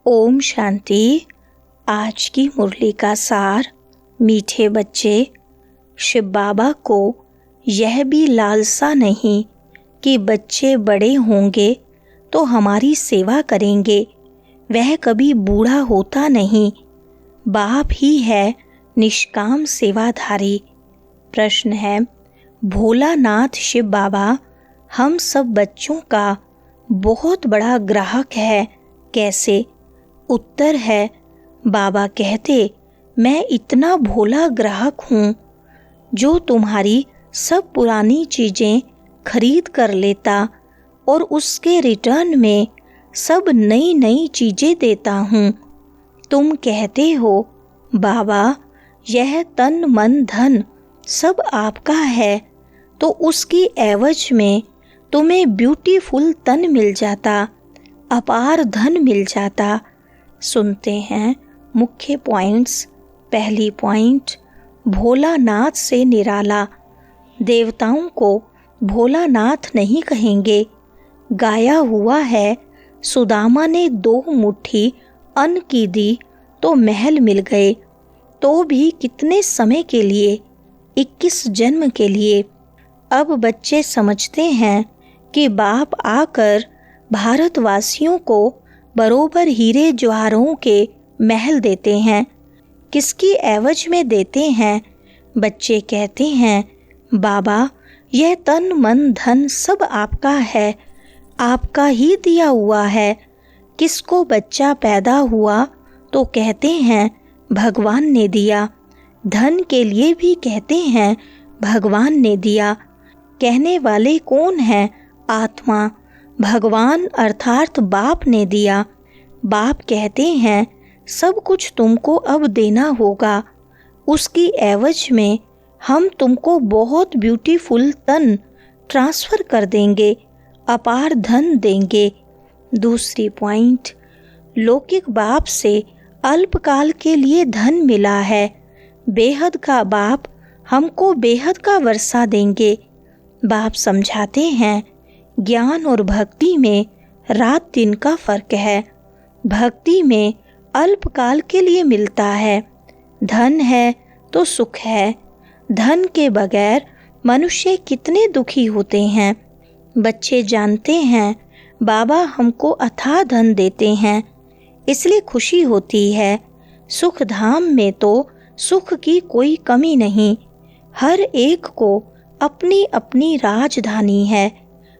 ओम शांति। आज की मुरली का सार। मीठे बच्चे, शिव बाबा को यह भी लालसा नहीं कि बच्चे बड़े होंगे तो हमारी सेवा करेंगे। वह कभी बूढ़ा होता नहीं, बाप ही है निष्काम सेवाधारी। प्रश्न है, भोलानाथ शिव बाबा हम सब बच्चों का बहुत बड़ा ग्राहक है, कैसे? उत्तर है, बाबा कहते, मैं इतना भोला ग्राहक हूँ जो तुम्हारी सब पुरानी चीज़ें खरीद कर लेता और उसके रिटर्न में सब नई नई चीज़ें देता हूँ। तुम कहते हो, बाबा यह तन मन धन सब आपका है, तो उसकी एवज में तुम्हें ब्यूटीफुल तन मिल जाता, अपार धन मिल जाता। सुनते हैं मुख्य पॉइंट्स। पहली पॉइंट, भोलानाथ से निराला। देवताओं को भोलानाथ नहीं कहेंगे। गाया हुआ है, सुदामा ने 2 मुट्ठी अन्न की दी तो महल मिल गए, तो भी कितने समय के लिए? 21 जन्म के लिए। अब बच्चे समझते हैं कि बाप आकर भारतवासियों को बरोबर हीरे जवाहरों के महल देते हैं। किसकी एवज में देते हैं? बच्चे कहते हैं, बाबा यह तन मन धन सब आपका है, आपका ही दिया हुआ है। किसको बच्चा पैदा हुआ तो कहते हैं भगवान ने दिया। धन के लिए भी कहते हैं भगवान ने दिया। कहने वाले कौन है? आत्मा। भगवान अर्थात बाप ने दिया। बाप कहते हैं सब कुछ तुमको अब देना होगा, उसकी एवज में हम तुमको बहुत ब्यूटीफुल तन ट्रांसफ़र कर देंगे, अपार धन देंगे। दूसरी पॉइंट, लौकिक बाप से अल्पकाल के लिए धन मिला है, बेहद का बाप हमको बेहद का वर्षा देंगे। बाप समझाते हैं, ज्ञान और भक्ति में रात दिन का फर्क है। भक्ति में अल्पकाल के लिए मिलता है, धन है तो सुख है। धन के बगैर मनुष्य कितने दुखी होते हैं। बच्चे जानते हैं बाबा हमको अथाह धन देते हैं, इसलिए खुशी होती है। सुख धाम में तो सुख की कोई कमी नहीं। हर एक को अपनी अपनी राजधानी है।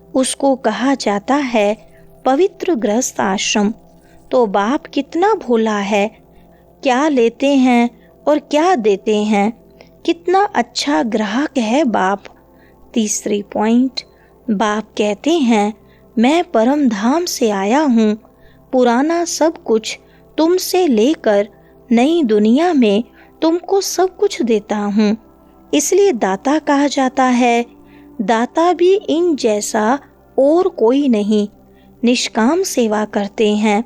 उसको कहा जाता है पवित्र गृहस्थ आश्रम। तो बाप कितना भोला है, क्या लेते हैं और क्या देते हैं। कितना अच्छा ग्राहक है बाप। तीसरी पॉइंट, बाप कहते हैं मैं परम धाम से आया हूँ, पुराना सब कुछ तुमसे लेकर नई दुनिया में तुमको सब कुछ देता हूँ, इसलिए दाता कहा जाता है। दाता भी इन जैसा और कोई नहीं, निष्काम सेवा करते हैं।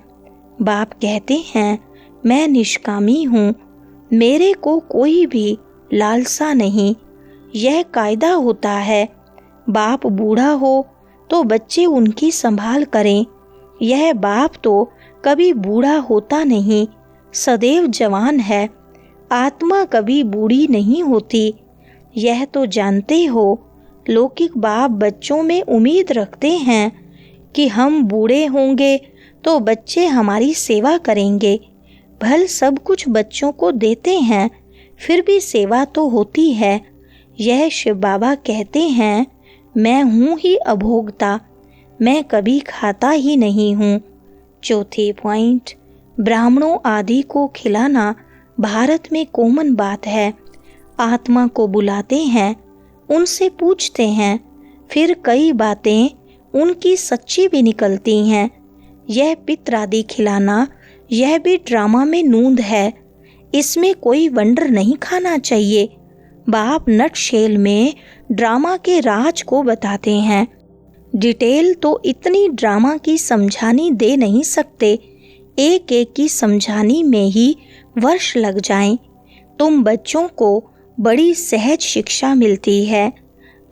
बाप कहते हैं मैं निष्कामी हूँ, मेरे को कोई भी लालसा नहीं। यह कायदा होता है, बाप बूढ़ा हो तो बच्चे उनकी संभाल करें। यह बाप तो कभी बूढ़ा होता नहीं, सदैव जवान है। आत्मा कभी बूढ़ी नहीं होती। यह तो जानते हो, लौकिक बाप बच्चों में उम्मीद रखते हैं कि हम बूढ़े होंगे तो बच्चे हमारी सेवा करेंगे। भल सब कुछ बच्चों को देते हैं, फिर भी सेवा तो होती है। यह शिव बाबा कहते हैं मैं हूँ ही अभोक्ता, मैं कभी खाता ही नहीं हूँ। चौथी पॉइंट, ब्राह्मणों आदि को खिलाना भारत में कॉमन बात है। आत्मा को बुलाते हैं, उनसे पूछते हैं, फिर कई बातें उनकी सच्ची भी निकलती हैं। यह पित्र आदि खिलाना, यह भी ड्रामा में नूंद है, इसमें कोई वंडर नहीं खाना चाहिए। बाप नटशेल में ड्रामा के राज को बताते हैं। डिटेल तो इतनी ड्रामा की समझानी दे नहीं सकते, एक एक की समझानी में ही वर्ष लग जाएं। तुम बच्चों को बड़ी सहज शिक्षा मिलती है।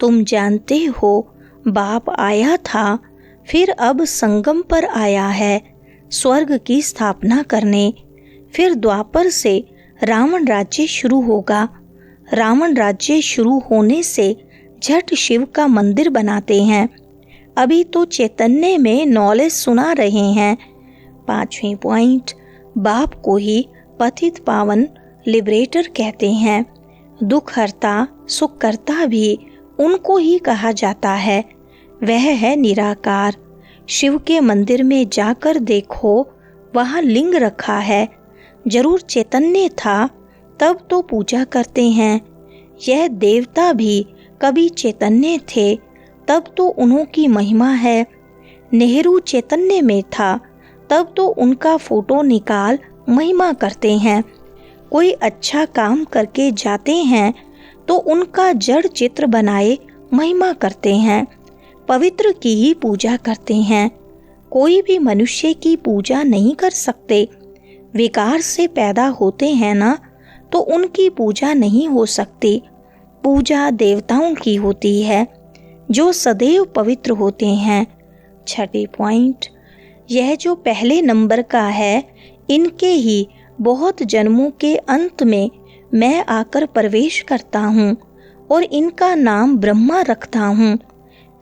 तुम जानते हो बाप आया था, फिर अब संगम पर आया है। स्वर्ग की स्थापना करने। फिर द्वापर से रावण राज्य शुरू होगा। रावण राज्य शुरू होने से झट शिव का मंदिर बनाते हैं। अभी तो चैतन्य में नॉलेज सुना रहे हैं। 5वां पॉइंट, बाप को ही पतित पावन लिबरेटर कहते हैं। दुख हरता सुख करता भी उनको ही कहा जाता है। वह है निराकार। शिव के मंदिर में जाकर देखो, वहाँ लिंग रखा है। जरूर चैतन्य था, तब तो पूजा करते हैं। यह देवता भी कभी चैतन्य थे, तब तो उन्हों की महिमा है। नेहरू चैतन्य में था, तब तो उनका फोटो निकाल महिमा करते हैं। कोई अच्छा काम करके जाते हैं तो उनका जड़ चित्र बनाए महिमा करते हैं। पवित्र की ही पूजा करते हैं। कोई भी मनुष्य की पूजा नहीं कर सकते। विकार से पैदा होते हैं ना, तो उनकी पूजा नहीं हो सकती। पूजा देवताओं की होती है, जो सदैव पवित्र होते हैं। 6वां पॉइंट, यह जो पहले नंबर का है, इनके ही बहुत जन्मों के अंत में मैं आकर प्रवेश करता हूँ और इनका नाम ब्रह्मा रखता हूँ।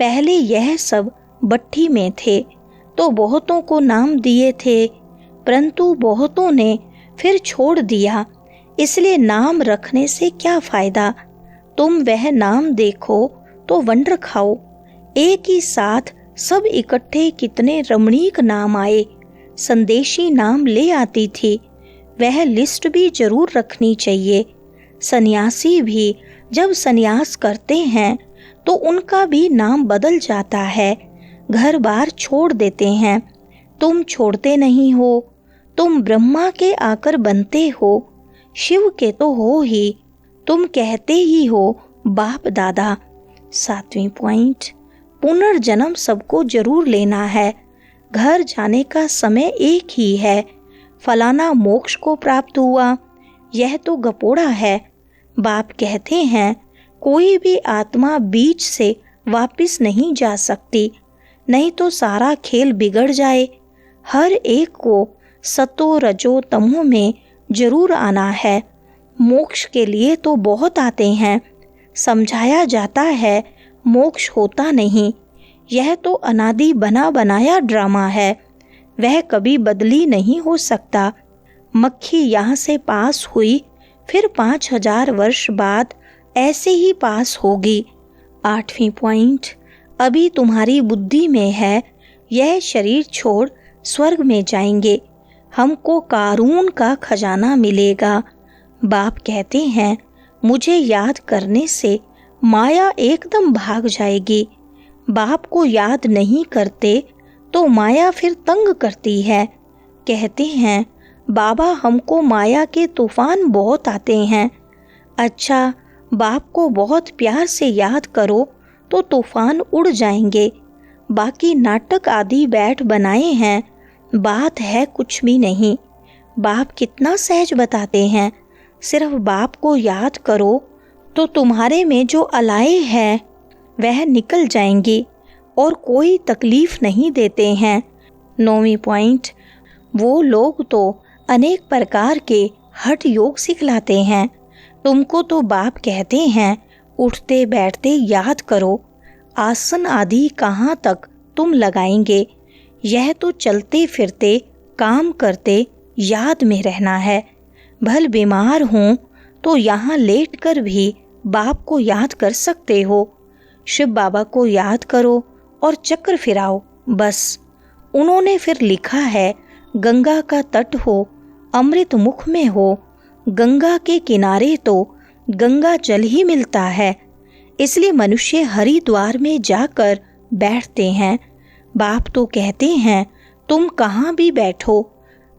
पहले यह सब भट्ठी में थे तो बहुतों को नाम दिए थे, परंतु बहुतों ने फिर छोड़ दिया। इसलिए नाम रखने से क्या फायदा। तुम वह नाम देखो तो वंडर खाओ। एक ही साथ सब इकट्ठे कितने रमणीक नाम आए। संदेशी नाम ले आती थी। वह लिस्ट भी जरूर रखनी चाहिए। सन्यासी भी जब सन्यास करते हैं तो उनका भी नाम बदल जाता है। घर बार छोड़ देते हैं। तुम छोड़ते नहीं हो। तुम ब्रह्मा के आकर बनते हो, शिव के तो हो ही। तुम कहते ही हो बाप दादा। 7वां पॉइंट, पुनर्जन्म सबको जरूर लेना है। घर जाने का समय एक ही है। फलाना मोक्ष को प्राप्त हुआ, यह तो गपोड़ा है। बाप कहते हैं कोई भी आत्मा बीच से वापस नहीं जा सकती, नहीं तो सारा खेल बिगड़ जाए। हर एक को सतो रजो तमो में जरूर आना है। मोक्ष के लिए तो बहुत आते हैं। समझाया जाता है मोक्ष होता नहीं। यह तो अनादि बना बनाया ड्रामा है। वह कभी बदली नहीं हो सकता। मक्खी यहाँ से पास हुई, फिर 5000 वर्ष बाद ऐसे ही पास होगी। 8वां पॉइंट, अभी तुम्हारी बुद्धि में है यह शरीर छोड़ स्वर्ग में जाएंगे। हमको कारून का खजाना मिलेगा। बाप कहते हैं मुझे याद करने से माया एकदम भाग जाएगी। बाप को याद नहीं करते तो माया फिर तंग करती है। कहते हैं बाबा हमको माया के तूफान बहुत आते हैं। अच्छा, बाप को बहुत प्यार से याद करो तो तूफान उड़ जाएंगे। बाकी नाटक आदि बैठ बनाए हैं, बात है कुछ भी नहीं। बाप कितना सहज बताते हैं। सिर्फ बाप को याद करो तो तुम्हारे में जो अलाए हैं वह निकल जाएंगी और कोई तकलीफ नहीं देते हैं। 9वां पॉइंट, वो लोग तो अनेक प्रकार के हठ योग सिखलाते हैं। तुमको तो बाप कहते हैं उठते बैठते याद करो। आसन आदि कहाँ तक तुम लगाएंगे। यह तो चलते फिरते काम करते याद में रहना है। भल बीमार हूँ तो यहाँ लेटकर भी बाप को याद कर सकते हो। शिव बाबा को याद करो और चक्र फिराओ, बस। उन्होंने फिर लिखा है गंगा का तट हो, अमृत मुख में हो। गंगा के किनारे तो गंगा जल ही मिलता है। इसलिए मनुष्य हरिद्वार में जाकर बैठते हैं। बाप तो कहते हैं तुम कहाँ भी बैठो,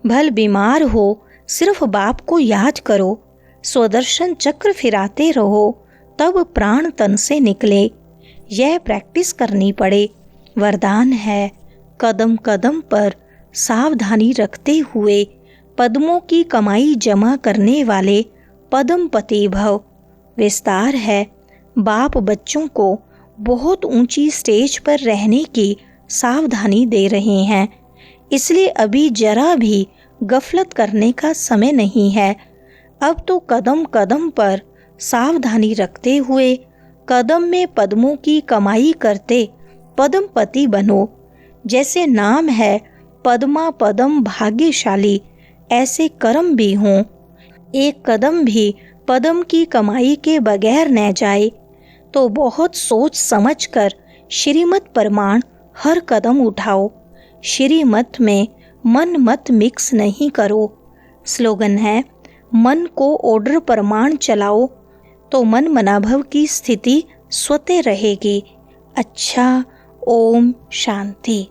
भल बीमार हो, सिर्फ बाप को याद करो। स्वदर्शन चक्र फिराते रहो, तब प्राण तन से निकले। यह प्रैक्टिस करनी पड़े। वरदान है कदम कदम पर सावधानी रखते हुए पद्मों की कमाई जमा करने वाले पद्मपति भव। विस्तार है बाप बच्चों को बहुत ऊंची स्टेज पर रहने की सावधानी दे रहे हैं। इसलिए अभी जरा भी गफलत करने का समय नहीं है। अब तो कदम कदम पर सावधानी रखते हुए कदम में पद्मों की कमाई करते पद्मपति बनो। जैसे नाम है पद्मा पदम भाग्यशाली, ऐसे कर्म भी हों। एक कदम भी पद्म की कमाई के बगैर न जाए तो बहुत सोच समझकर श्रीमत प्रमाण हर कदम उठाओ। श्रीमत में मन मत मिक्स नहीं करो। स्लोगन है, मन को ऑर्डर प्रमाण चलाओ तो मन मनाभव की स्थिति स्वतः रहेगी। अच्छा, ओम शांति।